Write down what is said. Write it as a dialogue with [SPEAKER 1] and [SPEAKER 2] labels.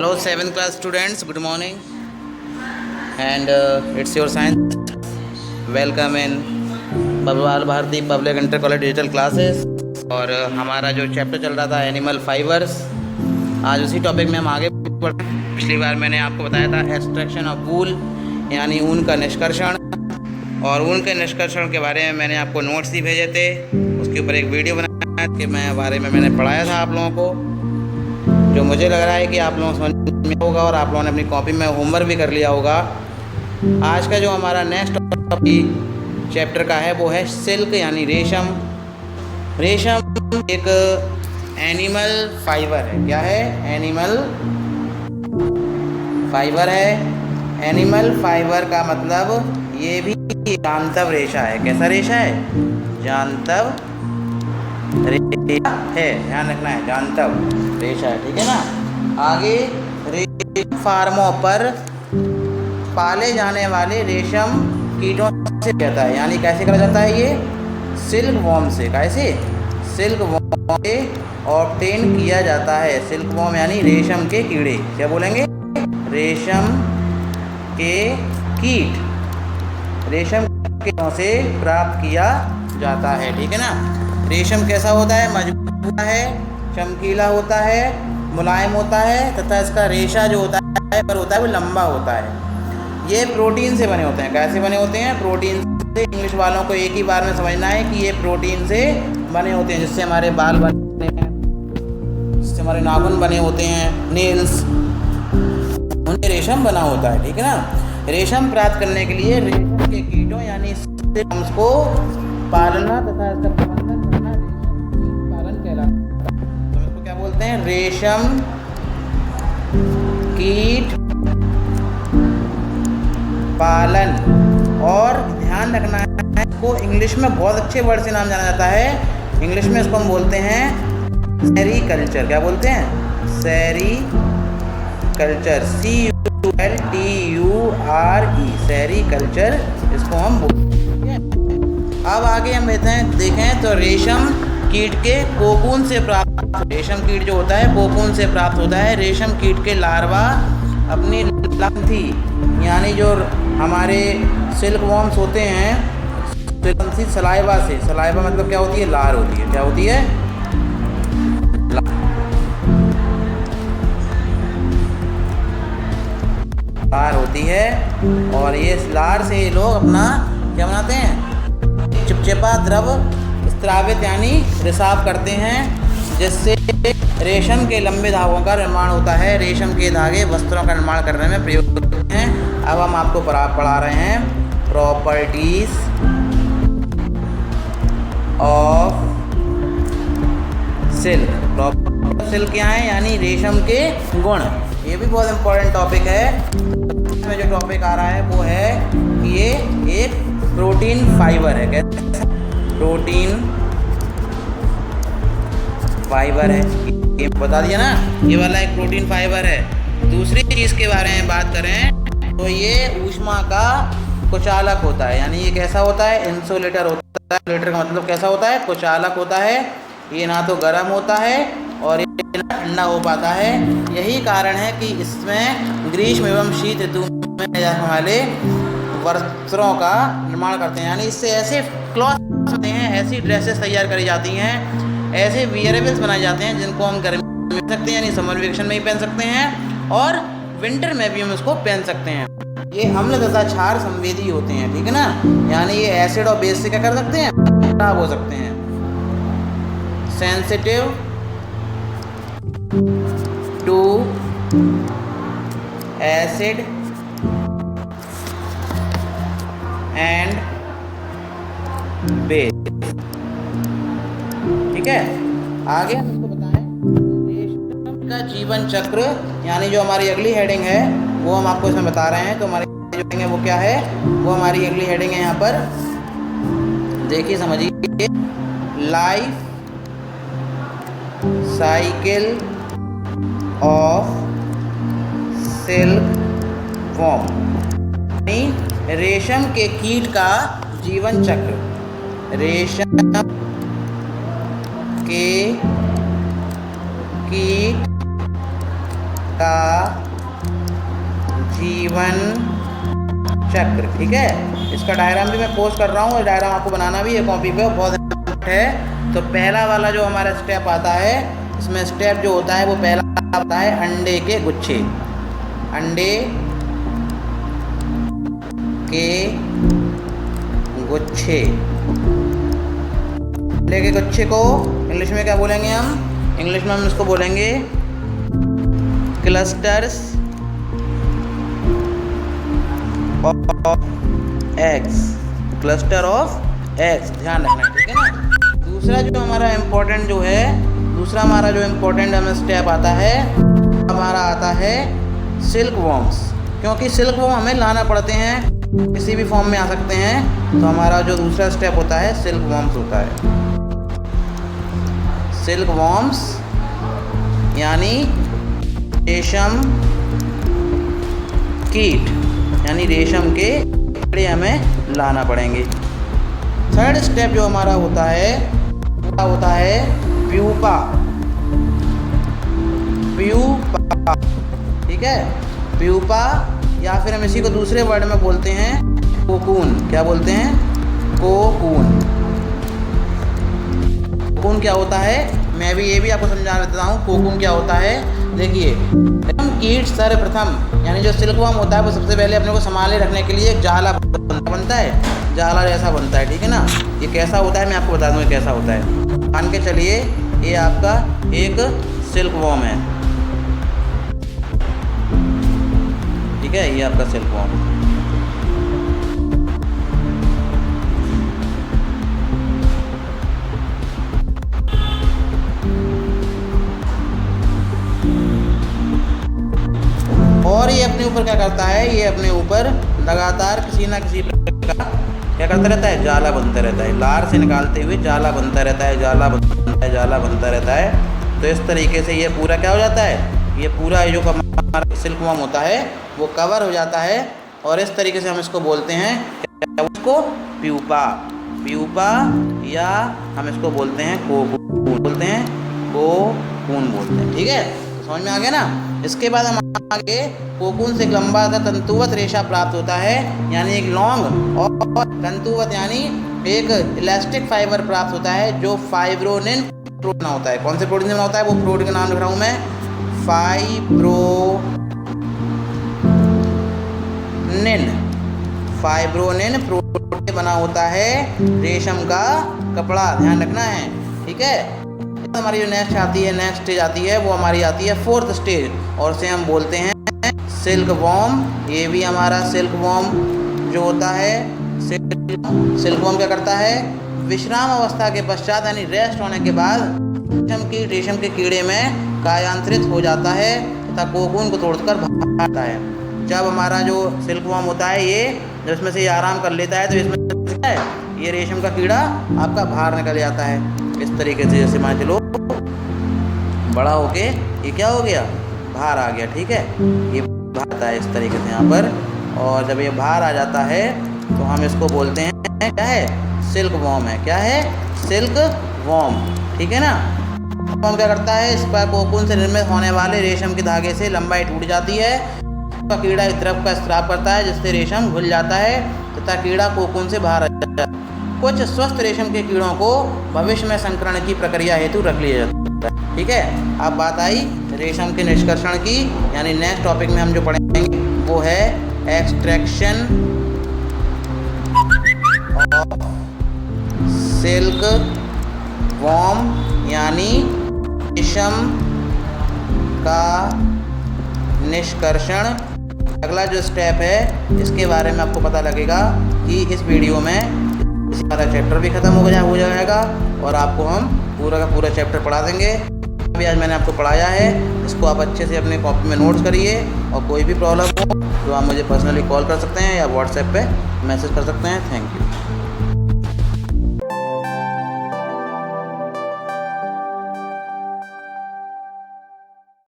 [SPEAKER 1] Hello, 7th class students. Good morning, and it's your science. Welcome in Bal Bharati public inter college digital classes. और हमारा जो chapter चल रहा था एनिमल फाइबर्स, आज उसी टॉपिक में हम आगे बढ़। पिछली बार मैंने आपको बताया था एक्सट्रैक्शन ऑफ वूल, यानी ऊन का निष्कर्षण। और ऊन के निष्कर्षण के बारे में मैंने आपको नोट्स ही भेजे थे, उसके ऊपर एक वीडियो बनाया कि मैं बारे में मैंने पढ़ाया था आप लोगों को, जो मुझे लग रहा है कि आप लोगों को समझ में होगा और आप लोगों ने अपनी कॉपी में होमवर्क भी कर लिया होगा। आज का जो हमारा नेक्स्ट टॉपिक चैप्टर का है वो है सिल्क, यानी रेशम। रेशम एक एनिमल फाइबर है। क्या है? एनिमल फाइबर है। एनिमल फाइबर का मतलब ये भी जांतव रेशा है। कैसा रेशा है? जांतव रेशा है, ध्यान रखना है, जांतव रेशा है, ठीक है ना। आगे रेशम फार्मों पर पाले जाने वाले रेशम कीटों से कहता है, यानी कैसे करा जाता है ये? सिल्क वॉर्म से। कैसे? सिल्क वॉर्म से ऑब्टेन किया जाता है। सिल्क वॉर्म यानी रेशम के कीड़े। क्या बोलेंगे? रेशम के कीट, रेशम कीटों से प्राप्त किया जाता है, ठीक है ना। रेशम कैसा होता है? मजबूत है, चमकीला होता है, मुलायम होता है, तथा इसका रेशा जो होता है पर होता है वो लंबा होता है। ये प्रोटीन से बने होते हैं। कैसे बने होते हैं? प्रोटीन से। इंग्लिश वालों को एक ही बार में समझना है कि ये प्रोटीन से बने होते हैं, जिससे हमारे बाल बनते हैं, जिससे हमारे नाखून बने होते हैं, नेल्स, उनमें रेशम बना होता है, ठीक है ना। रेशम प्राप्त करने के लिए रेशम के कीटों यानी सिल्कवर्म्स को पालना तथा इसका प्रबंधन करना रेशम पालन कहलाता है। तो इसको क्या बोलते हैं? रेशम कीट पालन। और ध्यान रखना है, इसको इंग्लिश में बहुत अच्छे वर्ड से नाम जाना जाता है। इंग्लिश में इसको हम बोलते हैं सेरीकल्चर। क्या बोलते हैं? सेरीकल्चर, CULTURE, सेरीकल्चर इसको हम बोलते हैं। अब आगे हम देखें तो रेशम कीट के कोकून से प्राप्त, रेशम कीट जो होता है कोकून से प्राप्त होता है। रेशम कीट के लार्वा अपनी लंथी, यानी जो हमारे सिल्क वॉर्म्स होते हैं, लंथी सलाइवा से। सलाइवा मतलब क्या होती है? लार होती है। क्या होती है? लार होती है। और ये लार से ये लोग अपना क्या बनाते हैं? चिपचिपा द्रव स्रावित यानी रिसाव करते हैं, जिससे रेशम के लंबे धागों का निर्माण होता है। रेशम के धागे वस्त्रों का निर्माण करने में प्रयोग होते हैं। अब हम आपको पढ़ा रहे हैं प्रॉपर्टीज ऑफ सिल्क। सिल्क क्या है? यानी रेशम के गुण। ये भी बहुत इंपॉर्टेंट टॉपिक है। इसमें जो टॉपिक आ रहा है वो है कि ये एक प्रोटीन फाइबर है। कैसे? प्रोटीन फाइबर है, ये बता दिया ना। ये वाला एक प्रोटीन फाइबर है। दूसरी चीज़ के बारे में बात करें तो ये ऊष्मा का कुचालक होता है, यानी ये कैसा होता है? इंसुलेटर होता है। इंसुलेटर का मतलब कैसा होता है? कुचालक होता है। ये ना तो गर्म होता है और ये ना ठंडा हो पाता है। यही कारण है कि इसमें ग्रीष्म एवं शीत ऋतु में हमारे वस्त्रों का निर्माण करते हैं, यानी इससे ऐसे क्लॉथ होते हैं, ऐसी ड्रेसेस तैयार करी जाती हैं, ऐसे वियरेबल्स बनाए जाते हैं जिनको हम गर्मी में पहन सकते हैं, यानी समर वेकेशन में ही पहन सकते हैं, और विंटर में भी हम इसको पहन सकते हैं। ये अम्ल तथा क्षार संवेदी होते हैं, ठीक है ना। यानी ये एसिड और बेस से क्या कर सकते हैं? खराब हो सकते हैं। Sensitive to acid and base, ठीक है। आगे हम इसको बताएं रेशम का जीवन चक्र, यानी जो हमारी अगली हेडिंग है वो हम आपको इसमें बता रहे हैं। तो हमारी जो हेडिंग है वो क्या है? वो हमारी अगली हेडिंग है, यहाँ पर देखिए, समझिए। Life cycle of silk worm, यानी रेशम के कीट का जीवन चक्र। रेशम के कीट का जीवन चक्र। ठीक है, इसका डायग्राम भी मैं पोस्ट कर रहा हूँ, डायग्राम आपको बनाना भी है कॉपी पे, बहुत इंपॉर्टेंट है। तो पहला वाला जो हमारा स्टेप आता है, इसमें स्टेप जो होता है वो पहला आता है अंडे के गुच्छे। अंडे के गुच्छे, अंडे के गुच्छे को इंग्लिश में क्या बोलेंगे हम? इंग्लिश में हम इसको बोलेंगे clusters of eggs. Cluster of eggs, ध्यान रखना है, ठीक है ना। दूसरा जो हमारा इम्पोर्टेंट जो है, दूसरा हमारा जो इम्पोर्टेंट हमें स्टेप आता है, हमारा आता है सिल्क वॉर्म्स। क्योंकि सिल्क वॉर्म हमें लाना पड़ते हैं, किसी भी फॉर्म में आ सकते हैं। तो हमारा जो दूसरा स्टेप होता है सिल्क वॉर्म्स होता है। सिल्क वॉर्म्स यानी रेशम कीट, यानी रेशम के कीड़े हमें लाना पड़ेंगे। थर्ड स्टेप जो हमारा होता है वो होता है प्यूपा। प्यूपा, ठीक है, प्यूपा, या फिर हम इसी को दूसरे वर्ड में बोलते हैं कोकून। क्या बोलते हैं? कोकून। कोकून क्या होता है, मैं भी ये भी आपको समझा देता हूँ। कोकून क्या होता है, देखिए, कीट सर्वप्रथम, यानी जो सिल्क वॉर्म होता है वो सबसे पहले अपने को संभाले रखने के लिए एक जाला बनता है, जाला जैसा बनता है, ठीक है ना। ये कैसा होता है मैं आपको बता दूँ ये कैसा होता है। मान के चलिए ये आपका एक सिल्क वॉर्म है, ठीक है, ये आपका सिल्क वॉर्म। और ये अपने ऊपर क्या करता है, ये अपने ऊपर लगातार किसी ना किसी प्रकार का क्या करता रहता है, जाला बनता रहता है। लार से निकालते हुए जाला बनता रहता है, जाला बनता है, जाला बनता रहता है। तो इस तरीके से ये पूरा क्या हो जाता है, ये पूरा जो हमारा सिल्क वॉर्म होता है वो कवर हो जाता है। और इस तरीके से हम इसको बोलते हैं, उसको प्यूपा। प्यूपा, या हम इसको बोलते हैं कोकून, बोलते हैं कोकून बोलते हैं, ठीक है। समझ में आ गया ना। इसके बाद हम आगे कोकून से एक लंबा सा तंतुवत रेशा प्राप्त होता है, यानी एक लॉन्ग और तंतुवत यानी एक इलास्टिक फाइबर प्राप्त होता है, जो फाइब्रोनिन प्रोटीन होता है। कौन से प्रोटीन से होता है, वो प्रोटीन का नाम लिख रहा हूँ मैं, फाइब्रोनिन प्रोटीन बना होता है रेशम का कपड़ा, ध्यान रखना है, ठीक है। हमारी जो नेक्स्ट आती है, नेक्स्ट स्टेज आती है, वो हमारी आती है फोर्थ स्टेज, और उसे हम बोलते हैं सिल्क वॉर्म। ये भी हमारा सिल्क वॉर्म जो होता है, सिल्क वॉर्म क्या करता है, विश्राम अवस्था के पश्चात यानी रेस्ट होने के बाद रेशम के कीड़े में कार्यान्तरित हो जाता है तथा कोकून को तोड़कर बाहर आता है। जब हमारा जो सिल्क वॉर्म होता है, ये जब इसमें से ये आराम कर लेता है तो इसमें ये रेशम का कीड़ा आपका बाहर निकल जाता है। इस तरीके से जैसे मान चलो बड़ा होके ये क्या हो गया, बाहर आ गया, ठीक है। ये बाहर आता है इस तरीके से यहाँ पर, और जब ये बाहर आ जाता है तो हम इसको बोलते हैं क्या है, सिल्क वॉर्म है। क्या है, सिल्क वॉर्म, ठीक है ना। वॉर्म क्या करता है, इस पर कोकून से निर्मित होने वाले रेशम के धागे से लंबाई टूट जाती है, तो कीड़ा इस द्रव का स्राव करता है जिससे रेशम घुल जाता है तथा कीड़ा कोकून से बाहर आ जाता है। कुछ स्वस्थ रेशम के कीड़ों को भविष्य में संकरण की प्रक्रिया हेतु रख लिया जाता है, ठीक है। अब बात आई रेशम के निष्कर्षण की, यानी नेक्स्ट टॉपिक में हम जो पढ़ेंगे वो है एक्सट्रैक्शन ऑफ सिल्क वॉर्म, यानी रेशम का निष्कर्षण। अगला जो स्टेप है इसके बारे में आपको पता लगेगा कि इस वीडियो में हमारा चैप्टर भी ख़त्म हो जाएगा और आपको हम पूरा का पूरा चैप्टर पढ़ा देंगे। अभी आज मैंने आपको पढ़ाया है, इसको आप अच्छे से अपने कॉपी में नोट्स करिए, और कोई भी प्रॉब्लम हो तो आप मुझे पर्सनली कॉल कर सकते हैं या व्हाट्सएप पे मैसेज कर सकते हैं। Thank you.